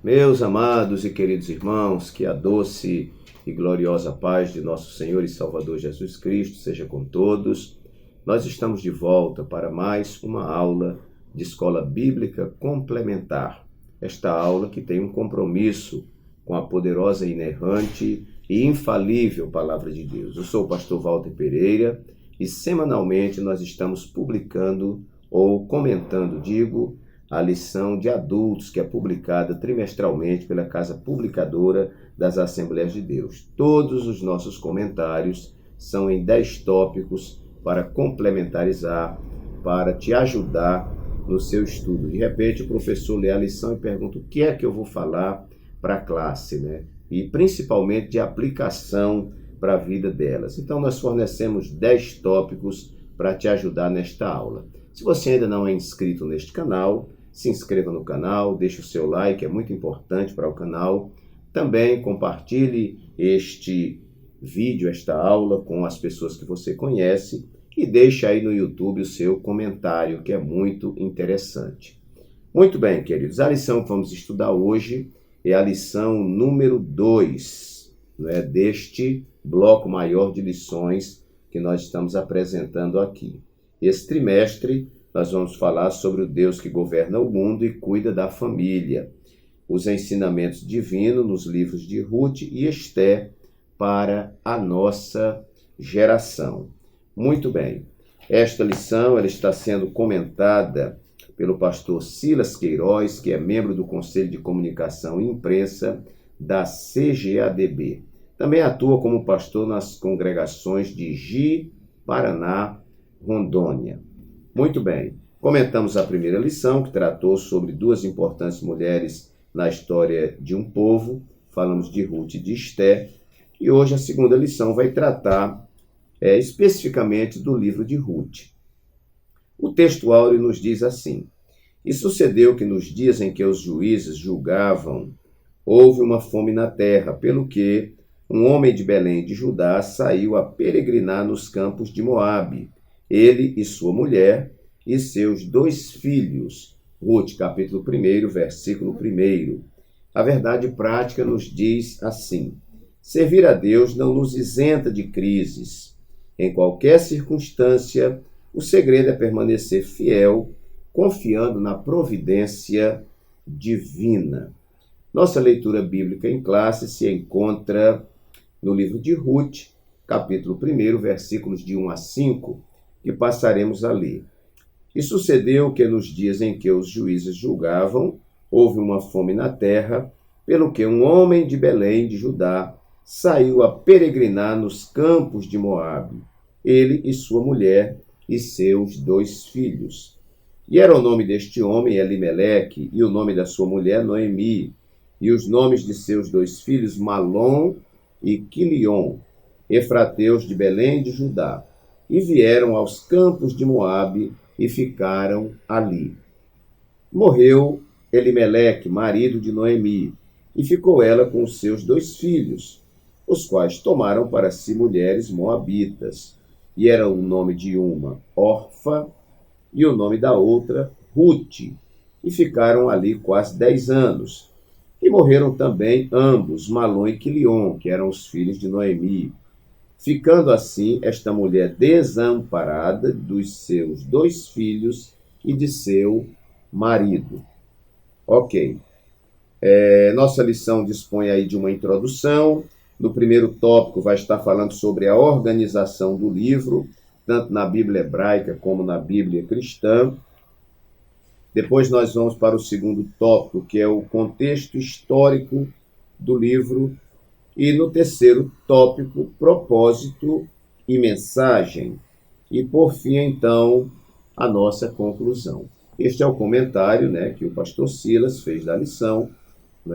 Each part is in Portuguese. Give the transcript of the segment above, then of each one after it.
Meus amados e queridos irmãos, que a doce e gloriosa paz de nosso Senhor e Salvador Jesus Cristo seja com todos. Nós estamos de volta para mais uma aula de Escola Bíblica Complementar. Esta aula que tem um compromisso com a poderosa, inerrante e infalível Palavra de Deus. Eu sou o pastor Walter Pereira e semanalmente nós estamos publicando ou comentando, a lição de adultos que é publicada trimestralmente pela Casa Publicadora das Assembleias de Deus. Todos os nossos comentários são em 10 tópicos para complementarizar, para te ajudar no seu estudo. De repente o professor lê a lição e pergunta o que é que eu vou falar para a classe, né? E principalmente de aplicação para a vida delas. Então nós fornecemos 10 tópicos para te ajudar nesta aula. Se você ainda não é inscrito neste canal, se inscreva no canal, deixe o seu like, é muito importante para o canal. Também compartilhe este vídeo, esta aula, com as pessoas que você conhece e deixe aí no YouTube o seu comentário, que é muito interessante. Muito bem, queridos, a lição que vamos estudar hoje é a lição número 2, deste bloco maior de lições que nós estamos apresentando aqui. Esse trimestre nós vamos falar sobre o Deus que governa o mundo e cuida da família. Os ensinamentos divinos nos livros de Ruth e Esther para a nossa geração. Muito bem. Esta lição ela está sendo comentada pelo pastor Silas Queiroz, que é membro do Conselho de Comunicação e Imprensa da CGADB. Também atua como pastor nas congregações de Ji, Paraná, Rondônia. Muito bem, comentamos a primeira lição, que tratou sobre duas importantes mulheres na história de um povo, falamos de Ruth e de Esther, e hoje a segunda lição vai tratar especificamente do livro de Ruth. O texto áureo nos diz assim: E sucedeu que nos dias em que os juízes julgavam, houve uma fome na terra, pelo que um homem de Belém de Judá saiu a peregrinar nos campos de Moabe, ele e sua mulher e seus 2 filhos. Ruth, capítulo 1, versículo 1. A verdade prática nos diz assim: servir a Deus não nos isenta de crises. Em qualquer circunstância, o segredo é permanecer fiel, confiando na providência divina. Nossa leitura bíblica em classe se encontra no livro de Ruth, capítulo 1, versículos de 1 a 5, que passaremos a ler. E sucedeu que nos dias em que os juízes julgavam, houve uma fome na terra, pelo que um homem de Belém de Judá saiu a peregrinar nos campos de Moabe, ele e sua mulher e seus 2 filhos. E era o nome deste homem Elimeleque, e o nome da sua mulher Noemi, e os nomes de seus 2 filhos Malom e Quilion, efrateus de Belém de Judá. E vieram aos campos de Moabe e ficaram ali. Morreu Elimeleque, marido de Noemi, e ficou ela com os seus 2 filhos, os quais tomaram para si mulheres moabitas. E era o nome de uma Orfa e o nome da outra Ruth. E ficaram ali quase 10 anos. E morreram também ambos, Malom e Quilion, que eram os filhos de Noemi. Ficando assim esta mulher desamparada dos seus 2 filhos e de seu marido. Ok. Nossa lição dispõe aí de uma introdução. No primeiro tópico vai estar falando sobre a organização do livro, tanto na Bíblia hebraica como na Bíblia cristã. Depois nós vamos para o segundo tópico, que é o contexto histórico do livro. E no terceiro tópico, propósito e mensagem. E por fim, então, a nossa conclusão. Este é o comentário que o pastor Silas fez da lição.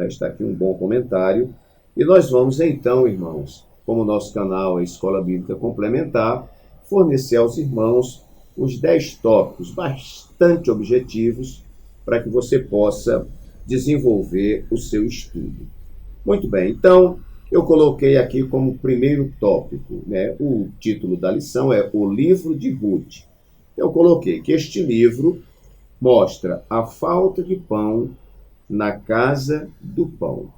Está aqui um bom comentário. E nós vamos então, irmãos, como o nosso canal é Escola Bíblica Complementar, fornecer aos irmãos os 10 tópicos bastante objetivos para que você possa desenvolver o seu estudo. Muito bem, então eu coloquei aqui como primeiro tópico, o título da lição é O Livro de Ruth. Eu coloquei que este livro mostra a falta de pão na casa do pão.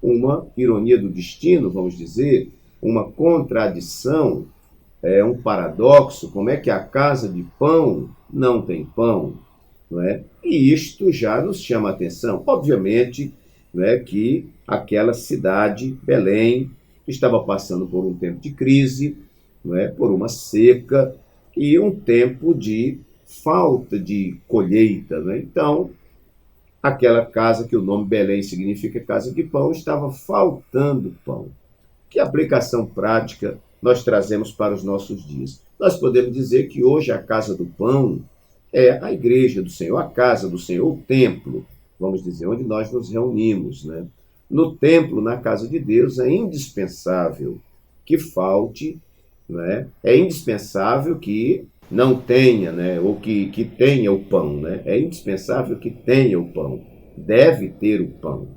Uma ironia do destino, vamos dizer, uma contradição, um paradoxo. Como é que a casa de pão não tem pão? Não é? E isto já nos chama a atenção. Obviamente, não é, que aquela cidade, Belém, estava passando por um tempo de crise, não é, por uma seca e um tempo de falta de colheita. Não é? Então, aquela casa, que o nome Belém significa casa de pão, estava faltando pão. Que aplicação prática nós trazemos para os nossos dias? Nós podemos dizer que hoje a casa do pão é a igreja do Senhor, a casa do Senhor, o templo, vamos dizer, onde nós nos reunimos, né? No templo, na casa de Deus, é indispensável que falte, né? É indispensável que não tenha, né? Ou que tenha o pão, né? É indispensável que tenha o pão, deve ter o pão.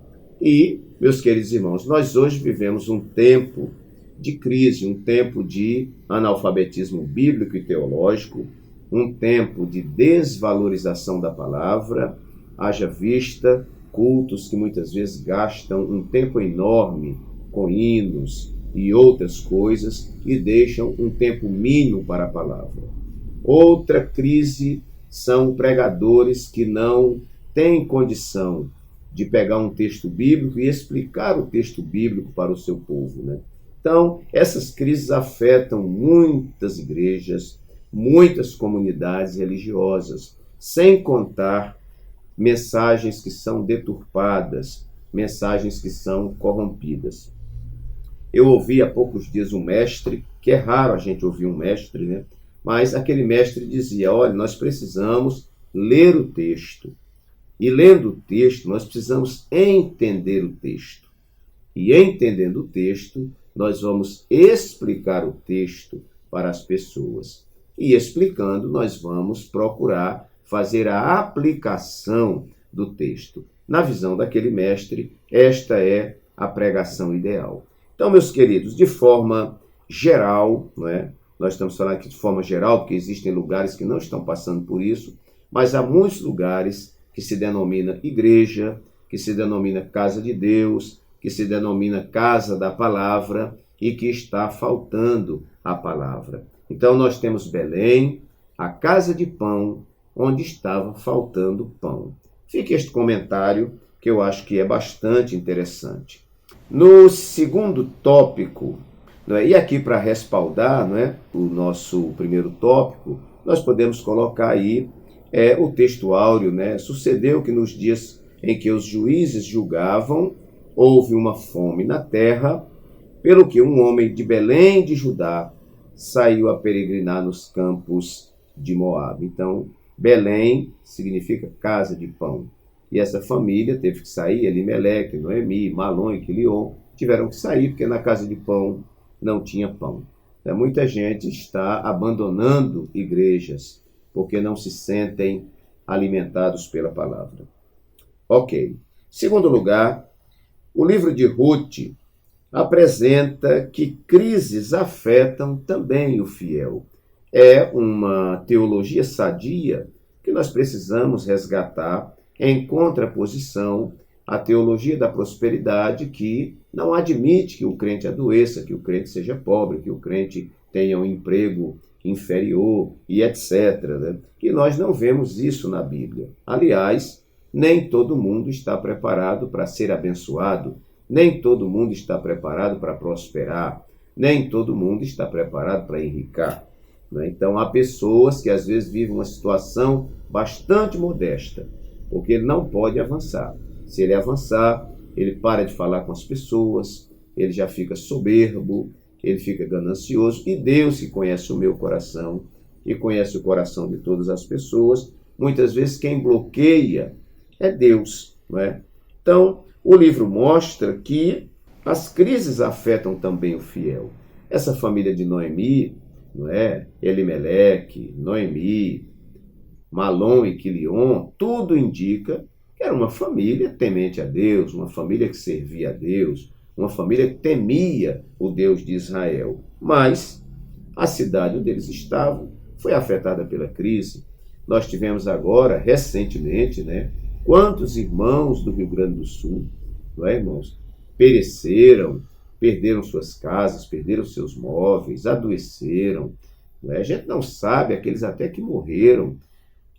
E, meus queridos irmãos, nós hoje vivemos um tempo de crise, um tempo de analfabetismo bíblico e teológico, um tempo de desvalorização da palavra, haja vista cultos que muitas vezes gastam um tempo enorme com hinos e outras coisas e deixam um tempo mínimo para a palavra. Outra crise são pregadores que não têm condição de pegar um texto bíblico e explicar o texto bíblico para o seu povo, né? Então, essas crises afetam muitas igrejas, muitas comunidades religiosas, sem contar mensagens que são deturpadas, mensagens que são corrompidas. Eu ouvi há poucos dias um mestre, que é raro a gente ouvir um mestre, né? Mas aquele mestre dizia: olha, nós precisamos ler o texto. E lendo o texto, nós precisamos entender o texto. E entendendo o texto, nós vamos explicar o texto para as pessoas. E explicando, nós vamos procurar fazer a aplicação do texto. Na visão daquele mestre, esta é a pregação ideal. Então, meus queridos, de forma geral, não é? Nós estamos falando aqui de forma geral, porque existem lugares que não estão passando por isso, mas há muitos lugares que se denomina igreja, que se denomina casa de Deus, que se denomina casa da palavra e que está faltando a palavra. Então nós temos Belém, a casa de pão, onde estava faltando pão. Fica este comentário que eu acho que é bastante interessante. No segundo tópico, não é? E aqui para respaldar, não é, o nosso primeiro tópico, nós podemos colocar aí o texto áureo, né? Sucedeu que nos dias em que os juízes julgavam, houve uma fome na terra, pelo que um homem de Belém de Judá saiu a peregrinar nos campos de Moabe. Então, Belém significa casa de pão. E essa família teve que sair, Elimeleque, Noemi, Malom e Quilion, tiveram que sair porque na casa de pão não tinha pão. Então, muita gente está abandonando igrejas porque não se sentem alimentados pela palavra. Ok. Segundo lugar, o livro de Ruth apresenta que crises afetam também o fiel. É uma teologia sadia que nós precisamos resgatar em contraposição à teologia da prosperidade, que não admite que o crente adoeça, que o crente seja pobre, que o crente tenha um emprego inferior e etc. Né? E nós não vemos isso na Bíblia. Aliás, nem todo mundo está preparado para ser abençoado, nem todo mundo está preparado para prosperar, nem todo mundo está preparado para enriquecer. Né? Então, há pessoas que às vezes vivem uma situação bastante modesta, porque ele não pode avançar. Se ele avançar, ele para de falar com as pessoas, ele já fica soberbo, ele fica ganancioso, e Deus, que conhece o meu coração e conhece o coração de todas as pessoas, muitas vezes quem bloqueia é Deus. Não é? Então, o livro mostra que as crises afetam também o fiel. Essa família de Noemi, não é? Elimeleque, Noemi, Malom e Quilion, tudo indica que era uma família temente a Deus, uma família que servia a Deus, uma família que temia o Deus de Israel. Mas a cidade onde eles estavam foi afetada pela crise. Nós tivemos agora, recentemente, né, Quantos irmãos do Rio Grande do Sul, não é, irmãos, pereceram, perderam suas casas, perderam seus móveis, adoeceram. Não é? A gente não sabe, aqueles até que morreram.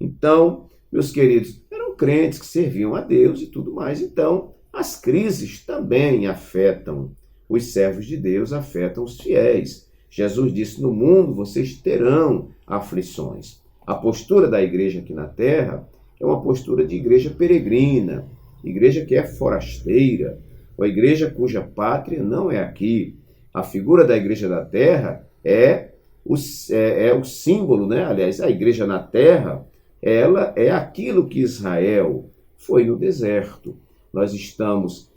Então, meus queridos, eram crentes que serviam a Deus e tudo mais. Então, as crises também afetam os servos de Deus, afetam os fiéis. Jesus disse, no mundo vocês terão aflições. A postura da igreja aqui na terra é uma postura de igreja peregrina, igreja que é forasteira, uma igreja cuja pátria não é aqui. A figura da igreja da terra é o símbolo, né? Aliás, a igreja na terra, ela é aquilo que Israel foi no deserto. Nós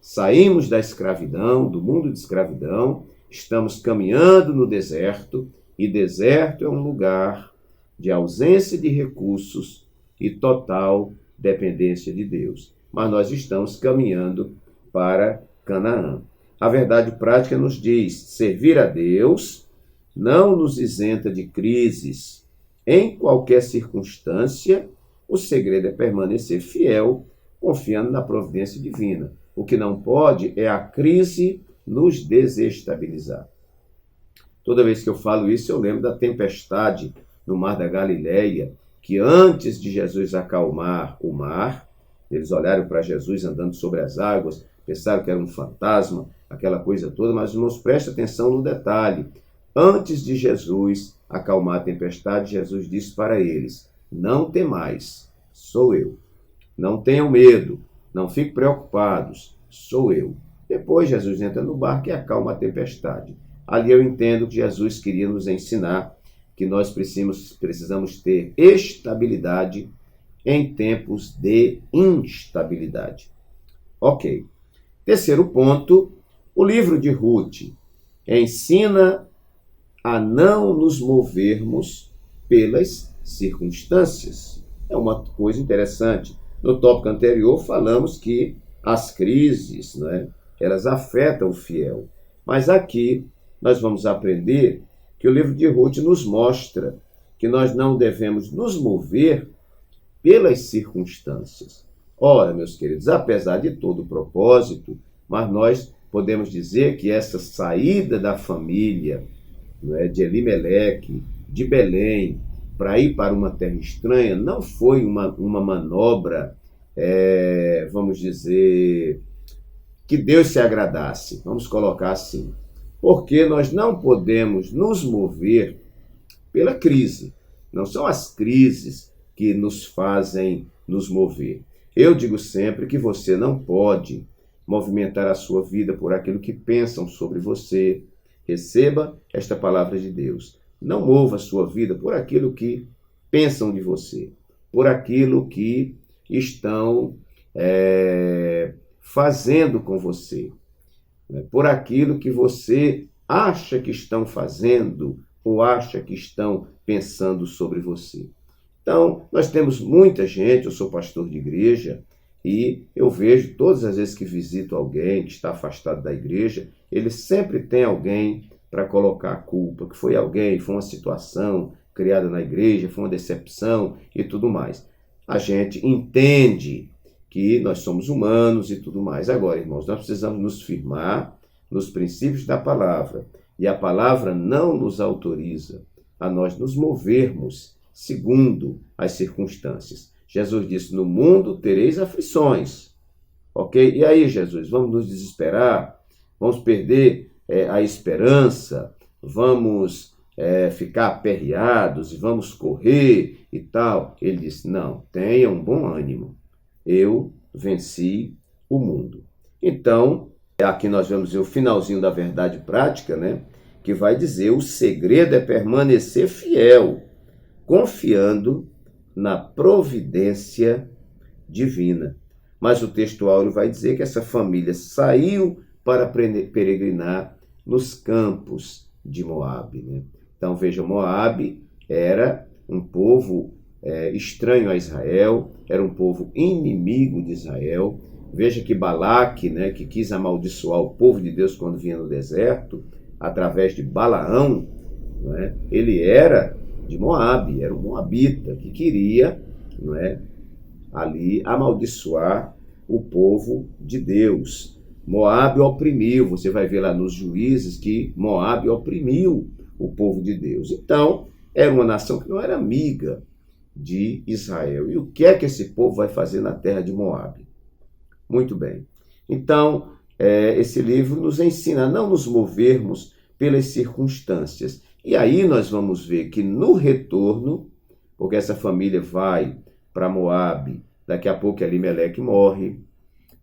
saímos da escravidão, do mundo de escravidão, estamos caminhando no deserto, e deserto é um lugar de ausência de recursos e total dependência de Deus. Mas nós estamos caminhando para Canaã. A verdade prática nos diz, servir a Deus não nos isenta de crises. Em qualquer circunstância, o segredo é permanecer fiel, confiando na providência divina. O que não pode é a crise nos desestabilizar. Toda vez que eu falo isso, eu lembro da tempestade no Mar da Galileia, que antes de Jesus acalmar o mar, eles olharam para Jesus andando sobre as águas, pensaram que era um fantasma, aquela coisa toda, mas, irmãos, preste atenção no detalhe. Antes de Jesus acalmar a tempestade, Jesus disse para eles, não temais, sou eu. Não tenham medo, não fiquem preocupados, sou eu. Depois Jesus entra no barco e acalma a tempestade. Ali eu entendo que Jesus queria nos ensinar que nós precisamos ter estabilidade em tempos de instabilidade. Ok. Terceiro ponto, o livro de Ruth ensina a não nos movermos pelas circunstâncias. É uma coisa interessante. No tópico anterior falamos que as crises, né, elas afetam o fiel. Mas aqui nós vamos aprender que o livro de Ruth nos mostra que nós não devemos nos mover pelas circunstâncias. Ora, meus queridos, apesar de todo o propósito, mas nós podemos dizer que essa saída da família, né, de Elimeleque, de Belém, para ir para uma terra estranha, não foi uma manobra, vamos dizer, que Deus se agradasse, vamos colocar assim, porque nós não podemos nos mover pela crise. Não são as crises que nos fazem nos mover. Eu digo sempre que você não pode movimentar a sua vida por aquilo que pensam sobre você. Receba esta palavra de Deus. Não mova a sua vida por aquilo que pensam de você, por aquilo que estão fazendo com você, né? Por aquilo que você acha que estão fazendo ou acha que estão pensando sobre você. Então, nós temos muita gente, eu sou pastor de igreja, e eu vejo todas as vezes que visito alguém que está afastado da igreja, ele sempre tem alguém para colocar a culpa, que foi alguém, foi uma situação criada na igreja, foi uma decepção e tudo mais. A gente entende que nós somos humanos e tudo mais. Agora, irmãos, nós precisamos nos firmar nos princípios da palavra, e a palavra não nos autoriza a nós nos movermos segundo as circunstâncias. Jesus disse, no mundo tereis aflições. Ok? E aí, Jesus, vamos nos desesperar? Vamos perder a esperança? Vamos ficar aperreados e vamos correr e tal? Ele disse, não, tenha um bom ânimo. Eu venci o mundo. Então, aqui nós vamos ver o finalzinho da verdade prática, né? Que vai dizer, o segredo é permanecer fiel, confiando na providência divina. Mas o texto áureo vai dizer que essa família saiu para peregrinar nos campos de Moabe, né? Então, veja, Moabe era um povo estranho a Israel, era um povo inimigo de Israel. Veja que Balaque, né, que quis amaldiçoar o povo de Deus quando vinha no deserto, através de Balaão, né, ele era de Moabe, era um moabita que queria, não é, ali amaldiçoar o povo de Deus. Moabe oprimiu, você vai ver lá nos Juízes que Moabe oprimiu o povo de Deus. Então, era uma nação que não era amiga de Israel. E o que é que esse povo vai fazer na terra de Moabe? Muito bem. Então, esse livro nos ensina a não nos movermos pelas circunstâncias. E aí nós vamos ver que no retorno, porque essa família vai para Moabe, daqui a pouco Elimeleque morre,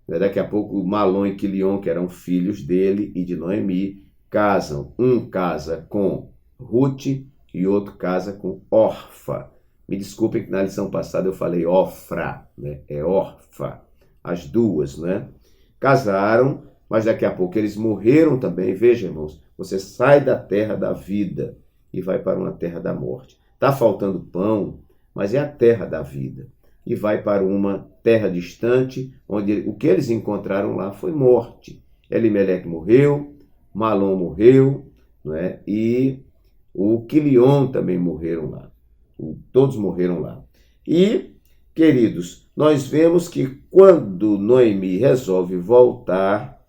daqui a pouco Malom e Quilion, que eram filhos dele e de Noemi, casam. Um casa com Ruth e outro casa com Orfa. Me desculpem que na lição passada eu falei Ofra, né? É Orfa. As duas, né? Casaram, mas daqui a pouco eles morreram também. Veja, irmãos, você sai da terra da vida e vai para uma terra da morte. Está faltando pão, mas é a terra da vida. E vai para uma terra distante, onde o que eles encontraram lá foi morte. Elimeleque morreu, Malom morreu, não é? E o Quilion também morreram lá. Todos morreram lá. E, queridos, nós vemos que quando Noemi resolve voltar,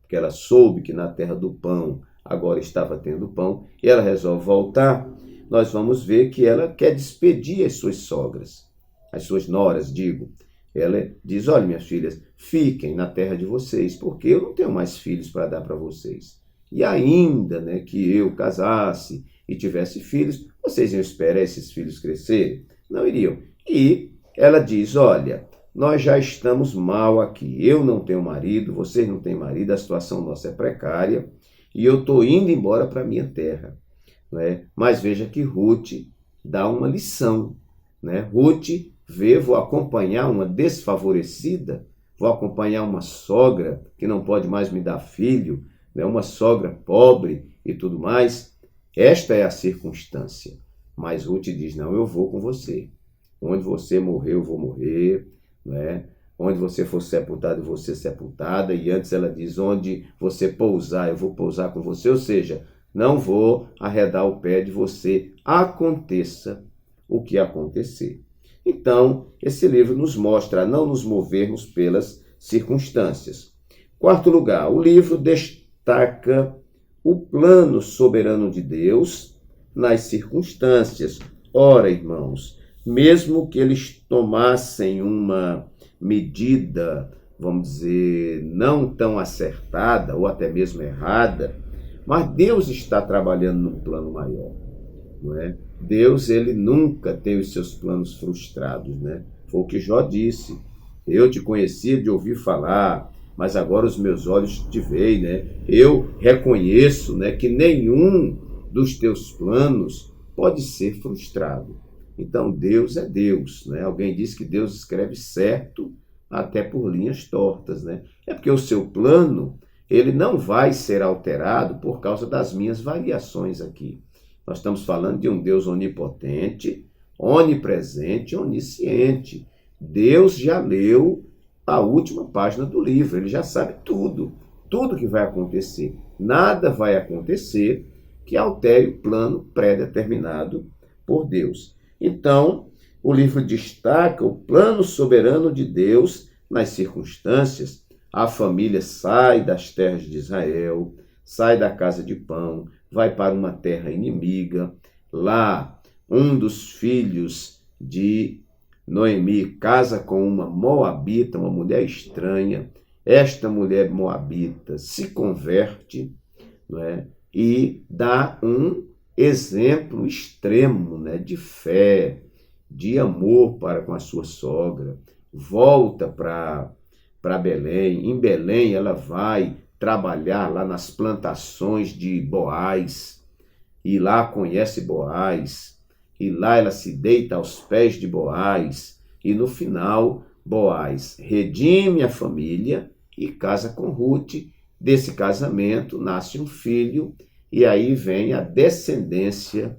porque ela soube que na terra do pão agora estava tendo pão, e ela resolve voltar, nós vamos ver que ela quer despedir as suas sogras, as suas noras, digo. Ela diz, olha, minhas filhas, fiquem na terra de vocês, porque eu não tenho mais filhos para dar para vocês. E ainda, né, que eu casasse e tivesse filhos, vocês iam esperar esses filhos crescerem? Não iriam. E ela diz, olha, nós já estamos mal aqui, eu não tenho marido, vocês não têm marido, a situação nossa é precária, e eu estou indo embora para a minha terra. Né? Mas veja que Ruth dá uma lição. Né? Ruth vê, vou acompanhar uma desfavorecida, vou acompanhar uma sogra que não pode mais me dar filho, né? Uma sogra pobre e tudo mais. Esta é a circunstância. Mas Ruth diz, não, eu vou com você. Onde você morrer, eu vou morrer. Né? Onde você for sepultado, eu vou ser sepultada. E antes ela diz, onde você pousar, eu vou pousar com você. Ou seja, não vou arredar o pé de você, aconteça o que acontecer. Então, esse livro nos mostra a não nos movermos pelas circunstâncias. Quarto lugar, o livro destaca o plano soberano de Deus nas circunstâncias. Ora, irmãos, mesmo que eles tomassem uma medida, vamos dizer, não tão acertada ou até mesmo errada, mas Deus está trabalhando num plano maior, não é? Deus, ele nunca tem os seus planos frustrados, né? Foi o que Jó disse. Eu te conhecia de ouvir falar, mas agora os meus olhos te veem, né? Eu reconheço, né, que nenhum dos teus planos pode ser frustrado. Então, Deus é Deus, né? Alguém disse que Deus escreve certo até por linhas tortas, né? É porque o seu plano, ele não vai ser alterado por causa das minhas variações aqui. Nós estamos falando de um Deus onipotente, onipresente, onisciente. Deus já leu a última página do livro, ele já sabe tudo que vai acontecer. Nada vai acontecer que altere o plano pré-determinado por Deus. Então, o livro destaca o plano soberano de Deus nas circunstâncias. A família sai das terras de Israel, sai da casa de pão, vai para uma terra inimiga. Lá, um dos filhos de Noemi casa com uma moabita, uma mulher estranha. Esta mulher moabita se converte, não é? E dá um exemplo extremo, né, de fé, de amor para com a sua sogra. Volta para Belém. Em Belém ela vai trabalhar lá nas plantações de Boaz, e lá conhece Boaz, e lá ela se deita aos pés de Boaz, e no final Boaz redime a família e casa com Ruth. Desse casamento nasce um filho, e aí vem a descendência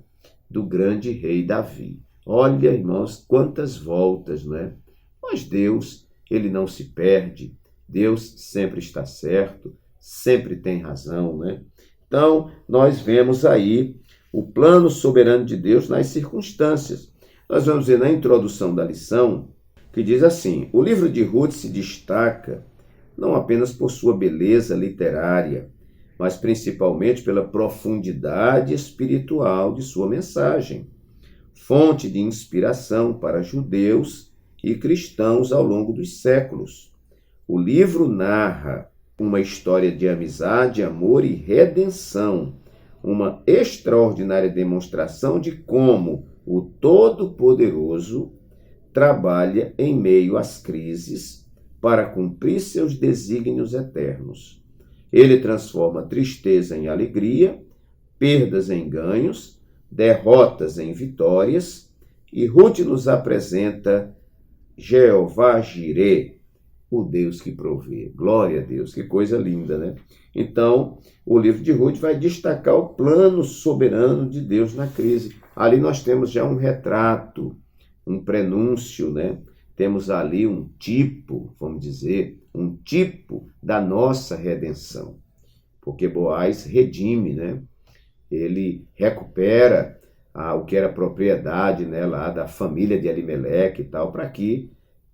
do grande rei Davi. Olha, irmãos, quantas voltas, não é? Mas Deus, ele não se perde, Deus sempre está certo, sempre tem razão, né? Então, nós vemos aí o plano soberano de Deus nas circunstâncias. Nós vamos ver na introdução da lição que diz assim: o livro de Ruth se destaca não apenas por sua beleza literária, mas principalmente pela profundidade espiritual de sua mensagem, fonte de inspiração para judeus e cristãos ao longo dos séculos. O livro narra uma história de amizade, amor e redenção, uma extraordinária demonstração de como o Todo-Poderoso trabalha em meio às crises para cumprir seus desígnios eternos. Ele transforma tristeza em alegria, perdas em ganhos, derrotas em vitórias, e Ruth nos apresenta Jeová Jireh, o Deus que provê. Glória a Deus, que coisa linda, né? Então, o livro de Ruth vai destacar o plano soberano de Deus na crise. Ali nós temos já um retrato, um prenúncio, né? Temos ali um tipo, vamos dizer, um tipo da nossa redenção. Porque Boaz redime, né? Ele recupera o que era propriedade, né, lá da família de Elimeleque e tal, para que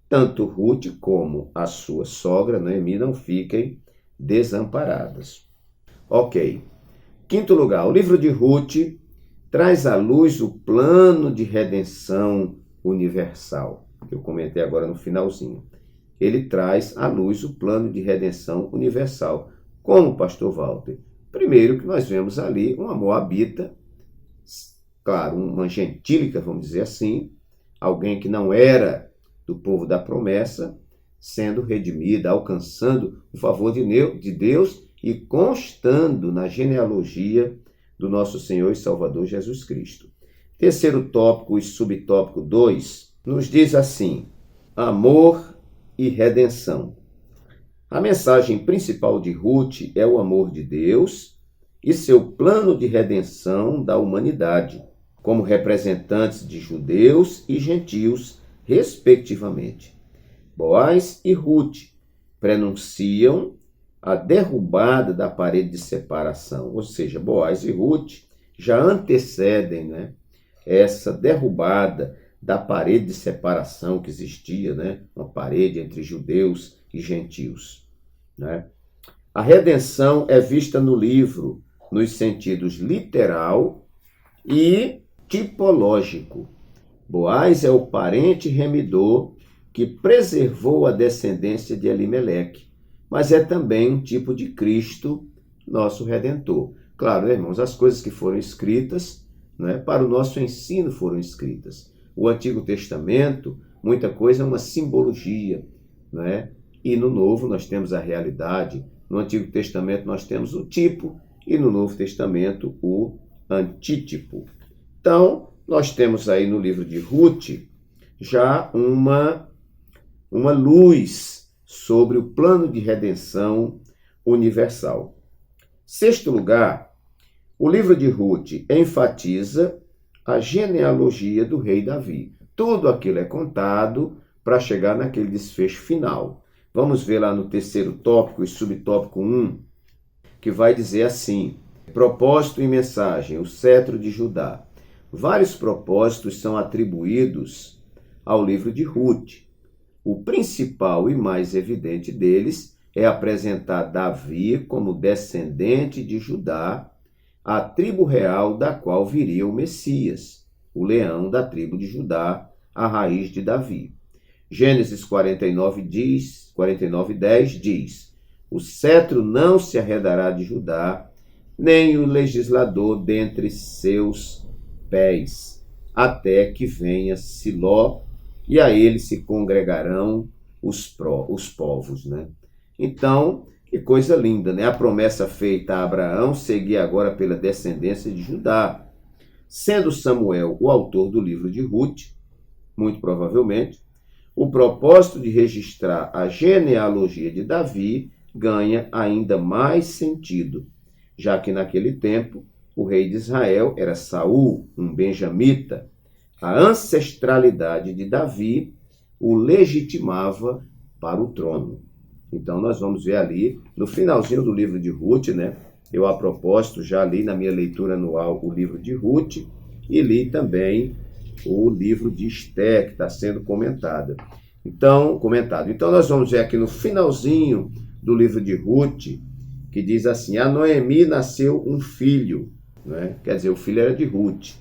tanto Ruth como a sua sogra, Noemi, não fiquem desamparadas. Ok. Quinto lugar, o livro de Ruth traz à luz o plano de redenção universal, que eu comentei agora no finalzinho. Ele traz à luz o plano de redenção universal. Como, pastor Walter? Primeiro que nós vemos ali uma moabita, claro, uma gentílica, vamos dizer assim, alguém que não era do povo da promessa, sendo redimida, alcançando o favor de Deus e constando na genealogia do nosso Senhor e Salvador Jesus Cristo. Terceiro tópico e subtópico 2 nos diz assim: amor e redenção. A mensagem principal de Ruth é o amor de Deus e seu plano de redenção da humanidade, como representantes de judeus e gentios, respectivamente. Boaz e Ruth prenunciam a derrubada da parede de separação, ou seja, Boaz e Ruth já antecedem, né, essa derrubada da parede de separação que existia, né, uma parede entre judeus e gentios, né? A redenção é vista no livro nos sentidos literal e tipológico. Boaz é o parente remidor que preservou a descendência de Elimeleque, mas é também um tipo de Cristo, nosso Redentor. Claro, né, irmãos, as coisas que foram escritas, né, para o nosso ensino foram escritas. O Antigo Testamento, muita coisa é uma simbologia, né? E no Novo nós temos a realidade. No Antigo Testamento nós temos o tipo e no Novo Testamento o antítipo. Então, nós temos aí no livro de Ruth já uma luz sobre o plano de redenção universal. Sexto lugar, o livro de Ruth enfatiza a genealogia do rei Davi. Tudo aquilo é contado para chegar naquele desfecho final. Vamos ver lá no terceiro tópico e subtópico 1, que vai dizer assim: propósito e mensagem, o cetro de Judá. Vários propósitos são atribuídos ao livro de Ruth. O principal e mais evidente deles é apresentar Davi como descendente de Judá, a tribo real da qual viria o Messias, o leão da tribo de Judá, a raiz de Davi. Gênesis 49:10 diz: o cetro não se arredará de Judá, nem o legislador dentre seus pés, até que venha Siló, e a ele se congregarão os povos, né? Então, que coisa linda, né? A promessa feita a Abraão seguia agora pela descendência de Judá. Sendo Samuel o autor do livro de Ruth, muito provavelmente, o propósito de registrar a genealogia de Davi ganha ainda mais sentido, já que naquele tempo o rei de Israel era Saul, um benjamita. A ancestralidade de Davi o legitimava para o trono. Então nós vamos ver ali, no finalzinho do livro de Ruth, né? Eu, a propósito, já li na minha leitura anual o livro de Ruth e li também o livro de Esté, que está sendo comentada. Então, comentado. Então, nós vamos ver aqui no finalzinho do livro de Ruth, que diz assim: a Noemi nasceu um filho, né? Quer dizer, o filho era de Ruth.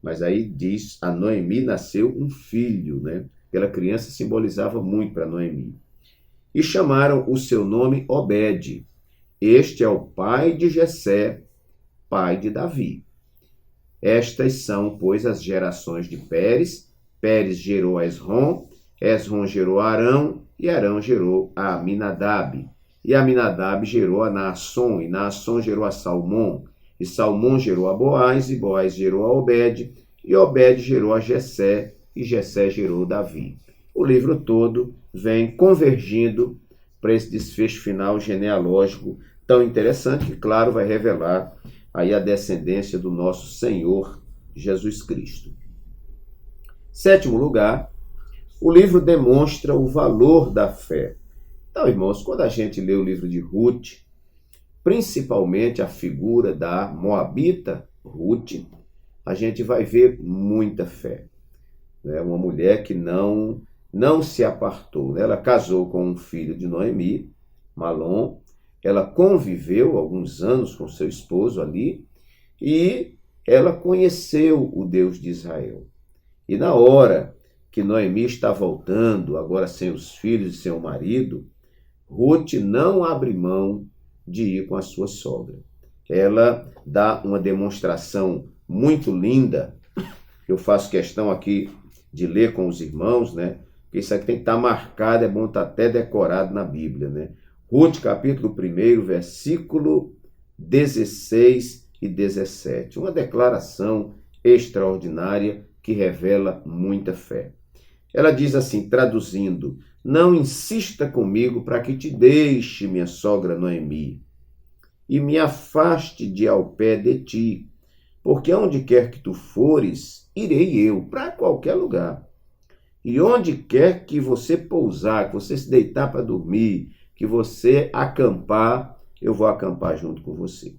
Mas aí diz, a Noemi nasceu um filho, né? Aquela criança simbolizava muito para Noemi. E chamaram o seu nome Obed. Este é o pai de Jessé, pai de Davi. Estas são, pois, as gerações de Pérez. Pérez gerou a Esrom, Esrom gerou a Arão, e Arão gerou a Aminadab. E Aminadab gerou a Naasson, e Naasson gerou a Salmão. E Salmão gerou a Boaz, e Boaz gerou a Obed, e Obed gerou a Jessé, e Jessé gerou Davi. O livro todo vem convergindo para esse desfecho final genealógico tão interessante que, claro, vai revelar aí a descendência do nosso Senhor Jesus Cristo. Sétimo lugar, o livro demonstra o valor da fé. Então, irmãos, quando a gente lê o livro de Ruth, principalmente a figura da moabita Ruth, a gente vai ver muita fé. Né? Uma mulher que não se apartou. Ela casou com um filho de Noemi, Malom. Ela conviveu alguns anos com seu esposo ali e ela conheceu o Deus de Israel. E na hora que Noemi está voltando, agora sem os filhos e sem o marido, Ruth não abre mão de ir com a sua sogra. Ela dá uma demonstração muito linda. Eu faço questão aqui de ler com os irmãos, né? Porque isso aqui tem que estar marcado, é bom estar até decorado na Bíblia, né? Ruth, capítulo 1, versículo 16 e 17. Uma declaração extraordinária que revela muita fé. Ela diz assim, traduzindo: não insista comigo para que te deixe, minha sogra Noemi, e me afaste de ao pé de ti, porque onde quer que tu fores, irei eu, para qualquer lugar. E onde quer que você pousar, que você se deitar para dormir, que você acampar, eu vou acampar junto com você.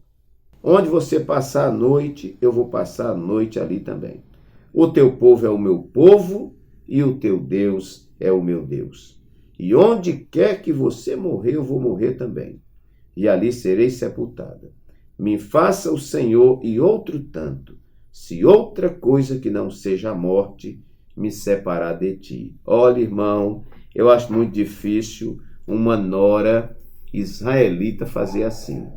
Onde você passar a noite, eu vou passar a noite ali também. O teu povo é o meu povo e o teu Deus é o meu Deus. E onde quer que você morrer, eu vou morrer também. E ali serei sepultada. Me faça o Senhor e outro tanto, se outra coisa que não seja a morte me separar de ti. Olha, irmão, eu acho muito difícil uma nora israelita fazer assim.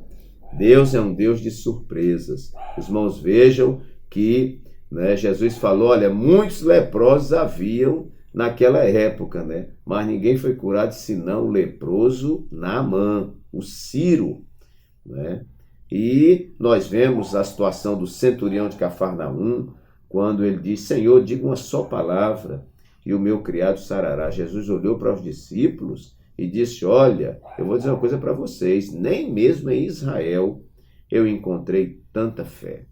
Deus é um Deus de surpresas. Os irmãos vejam que, né, Jesus falou, olha, muitos leprosos haviam naquela época, né? Mas ninguém foi curado senão o leproso Naamã, o Ciro, né? E nós vemos a situação do centurião de Cafarnaum, quando ele diz, Senhor, diga uma só palavra e o meu criado sarará. Jesus olhou para os discípulos e disse, olha, eu vou dizer uma coisa para vocês, nem mesmo em Israel eu encontrei tanta fé.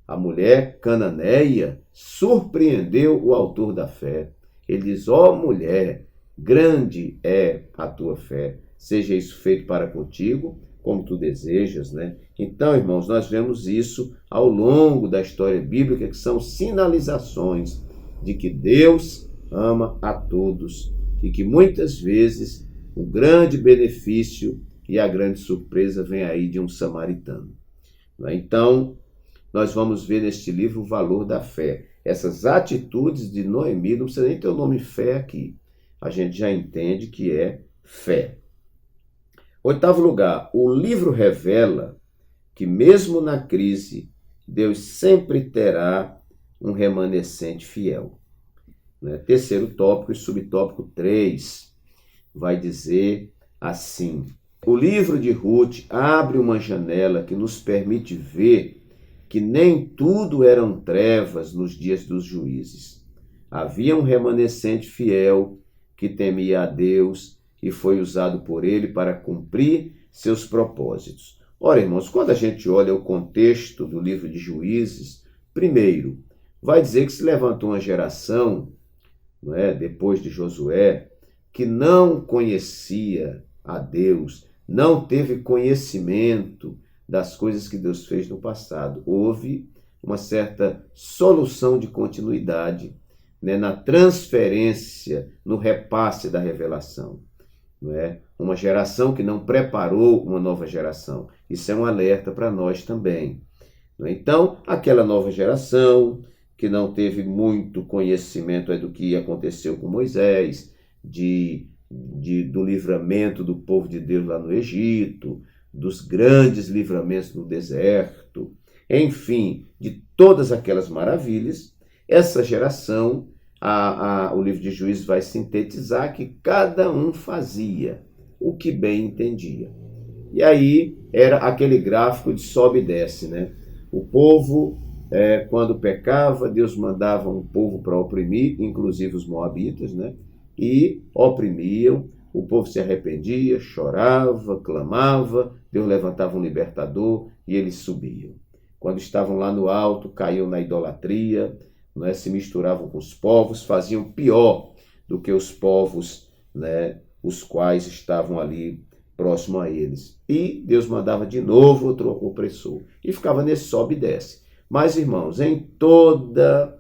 A mulher cananeia surpreendeu o autor da fé. Ele diz, ó mulher, grande é a tua fé, seja isso feito para contigo, como tu desejas, né? Então, irmãos, nós vemos isso ao longo da história bíblica, que são sinalizações de que Deus ama a todos e que muitas vezes o grande benefício e a grande surpresa vem aí de um samaritano. Então, nós vamos ver neste livro o valor da fé. Essas atitudes de Noemi, não precisa nem ter o nome fé aqui. A gente já entende que é fé. Oitavo lugar, o livro revela que mesmo na crise, Deus sempre terá um remanescente fiel. Terceiro tópico e subtópico 3 vai dizer assim, o livro de Ruth abre uma janela que nos permite ver que nem tudo eram trevas nos dias dos juízes. Havia um remanescente fiel que temia a Deus e foi usado por ele para cumprir seus propósitos. Ora, irmãos, quando a gente olha o contexto do livro de Juízes, primeiro, vai dizer que se levantou uma geração, depois de Josué, que não conhecia a Deus, não teve conhecimento das coisas que Deus fez no passado. Houve uma certa solução de continuidade né, na transferência, no repasse da revelação. Não é? Uma geração que não preparou uma nova geração. Isso é um alerta para nós também. Não é? Então, aquela nova geração que não teve muito conhecimento do que aconteceu com Moisés, do livramento do povo de Deus lá no Egito, dos grandes livramentos no deserto, enfim, de todas aquelas maravilhas, essa geração, o livro de Juízes vai sintetizar que cada um fazia o que bem entendia. E aí era aquele gráfico de sobe e desce, né? O povo, quando pecava, Deus mandava um povo para oprimir, inclusive os moabitas, né? E oprimiam, o povo se arrependia, chorava, clamava, Deus levantava um libertador e eles subiam. Quando estavam lá no alto, caíam na idolatria, né, se misturavam com os povos, faziam pior do que os povos, né, os quais estavam ali próximo a eles. E Deus mandava de novo outro opressor. E ficava nesse sobe e desce. Mas, irmãos, em toda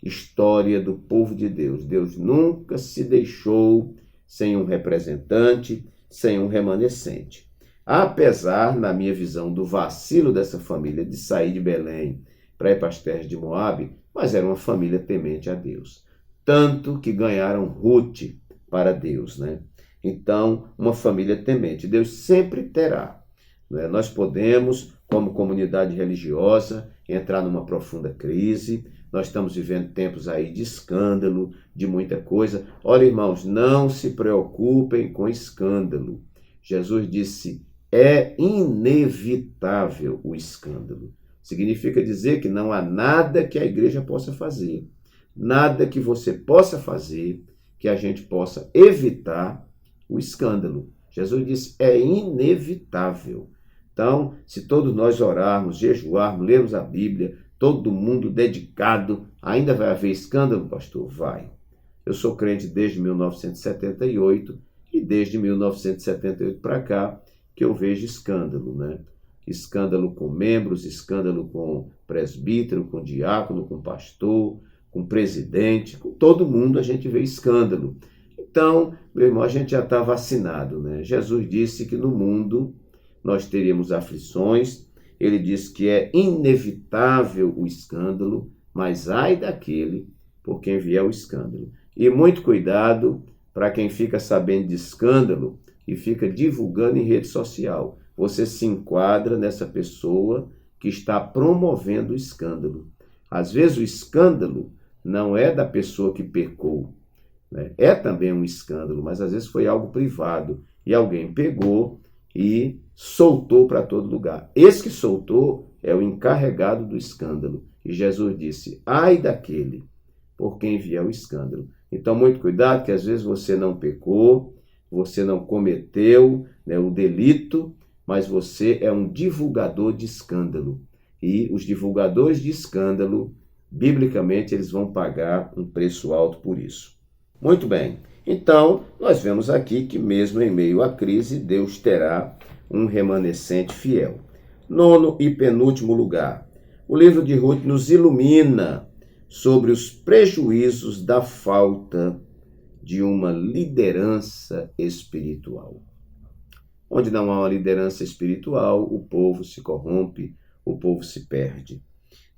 história do povo de Deus, Deus nunca se deixou sem um representante, sem um remanescente. Apesar, na minha visão, do vacilo dessa família de sair de Belém para ir para as terras de Moabe, mas era uma família temente a Deus. Tanto que ganharam Ruth para Deus, né? Então, uma família temente. Deus sempre terá. Né? Nós podemos, como comunidade religiosa, entrar numa profunda crise. Nós estamos vivendo tempos aí de escândalo, de muita coisa. Olha, irmãos, não se preocupem com escândalo. Jesus disse, é inevitável o escândalo. Significa dizer que não há nada que a igreja possa fazer, nada que você possa fazer, que a gente possa evitar o escândalo. Jesus disse, é inevitável. Então, se todos nós orarmos, jejuarmos, lermos a Bíblia, todo mundo dedicado, ainda vai haver escândalo, pastor? Vai. Eu sou crente desde 1978 e desde 1978 para cá que eu vejo escândalo, né? Escândalo com membros, escândalo com presbítero, com diácono, com pastor, com presidente, com todo mundo a gente vê escândalo. Então, meu irmão, a gente já está vacinado, né? Jesus disse que no mundo nós teríamos aflições, ele disse que é inevitável o escândalo, mas ai daquele por quem vier o escândalo. E muito cuidado para quem fica sabendo de escândalo e fica divulgando em rede social. Você se enquadra nessa pessoa que está promovendo o escândalo. Às vezes o escândalo não é da pessoa que pecou, né? É também um escândalo, mas às vezes foi algo privado e alguém pegou e soltou para todo lugar. Esse que soltou é o encarregado do escândalo. E Jesus disse, ai daquele por quem vier o escândalo. Então, muito cuidado, que às vezes você não pecou, você não cometeu, né, o delito, mas você é um divulgador de escândalo. E os divulgadores de escândalo, biblicamente, eles vão pagar um preço alto por isso. Muito bem. Então, nós vemos aqui que mesmo em meio à crise, Deus terá um remanescente fiel. Nono e penúltimo lugar. O livro de Ruth nos ilumina sobre os prejuízos da falta de uma liderança espiritual. Onde não há uma liderança espiritual, o povo se corrompe, o povo se perde.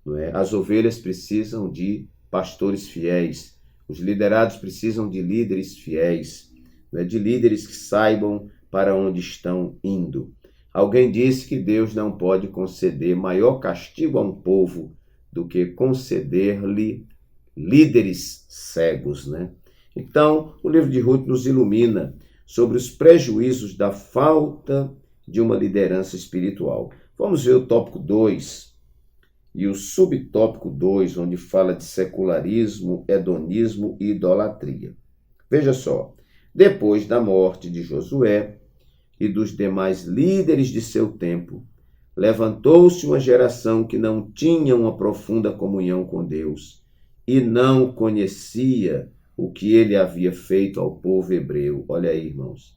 Não é? As ovelhas precisam de pastores fiéis, os liderados precisam de líderes fiéis, não é? De líderes que saibam para onde estão indo. Alguém disse que Deus não pode conceder maior castigo a um povo do que conceder-lhe líderes cegos, né? Então, o livro de Ruth nos ilumina sobre os prejuízos da falta de uma liderança espiritual. Vamos ver o tópico 2 e o subtópico 2, onde fala de secularismo, hedonismo e idolatria. Veja só, depois da morte de Josué e dos demais líderes de seu tempo, levantou-se uma geração que não tinha uma profunda comunhão com Deus e não conhecia o que ele havia feito ao povo hebreu. Olha aí, irmãos.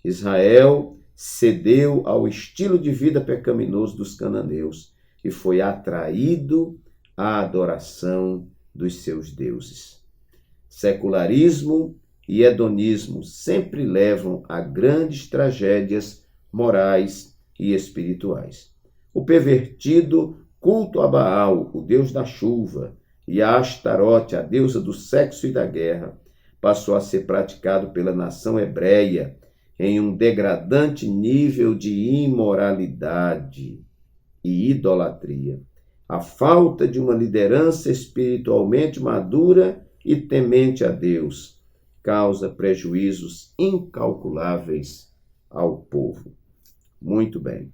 Israel cedeu ao estilo de vida pecaminoso dos cananeus e foi atraído à adoração dos seus deuses. Secularismo e hedonismo sempre levam a grandes tragédias morais e espirituais. O pervertido culto a Baal, o deus da chuva, e a Astarote, a deusa do sexo e da guerra, passou a ser praticado pela nação hebreia em um degradante nível de imoralidade e idolatria. A falta de uma liderança espiritualmente madura e temente a Deus causa prejuízos incalculáveis ao povo. Muito bem.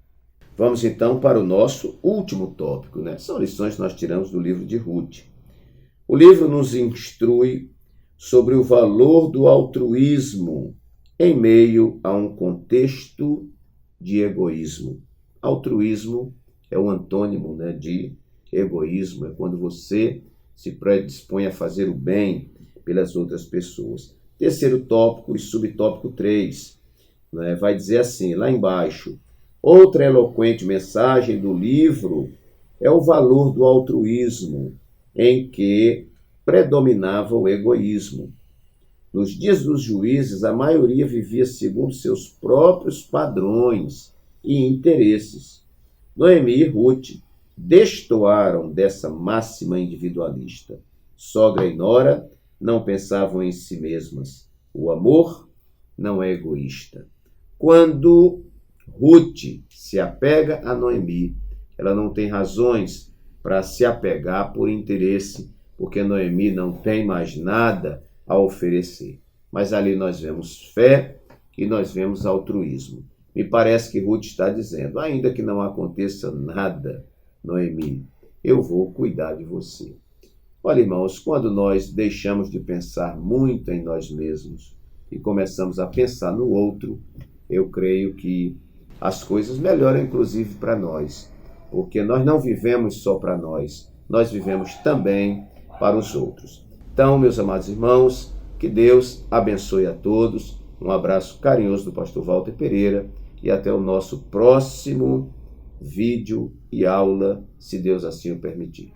Vamos então para o nosso último tópico, né? São lições que nós tiramos do livro de Ruth. O livro nos instrui sobre o valor do altruísmo em meio a um contexto de egoísmo. Altruísmo é o antônimo, né, de egoísmo, é quando você se predispõe a fazer o bem pelas outras pessoas. Terceiro tópico e subtópico 3, né, vai dizer assim, lá embaixo, outra eloquente mensagem do livro é o valor do altruísmo, em que predominava o egoísmo. Nos dias dos juízes, a maioria vivia segundo seus próprios padrões e interesses. Noemi e Ruth destoaram dessa máxima individualista. Sogra e nora não pensavam em si mesmas. O amor não é egoísta. Quando Ruth se apega a Noemi, ela não tem razões para se apegar por interesse, porque Noemi não tem mais nada a oferecer. Mas ali nós vemos fé e nós vemos altruísmo. Me parece que Ruth está dizendo, ainda que não aconteça nada, Noemi, eu vou cuidar de você. Olha, irmãos, quando nós deixamos de pensar muito em nós mesmos e começamos a pensar no outro, eu creio que as coisas melhoram, inclusive, para nós. Porque nós não vivemos só para nós vivemos também para os outros. Então, meus amados irmãos, que Deus abençoe a todos. Um abraço carinhoso do pastor Walter Pereira e até o nosso próximo vídeo e aula, se Deus assim o permitir.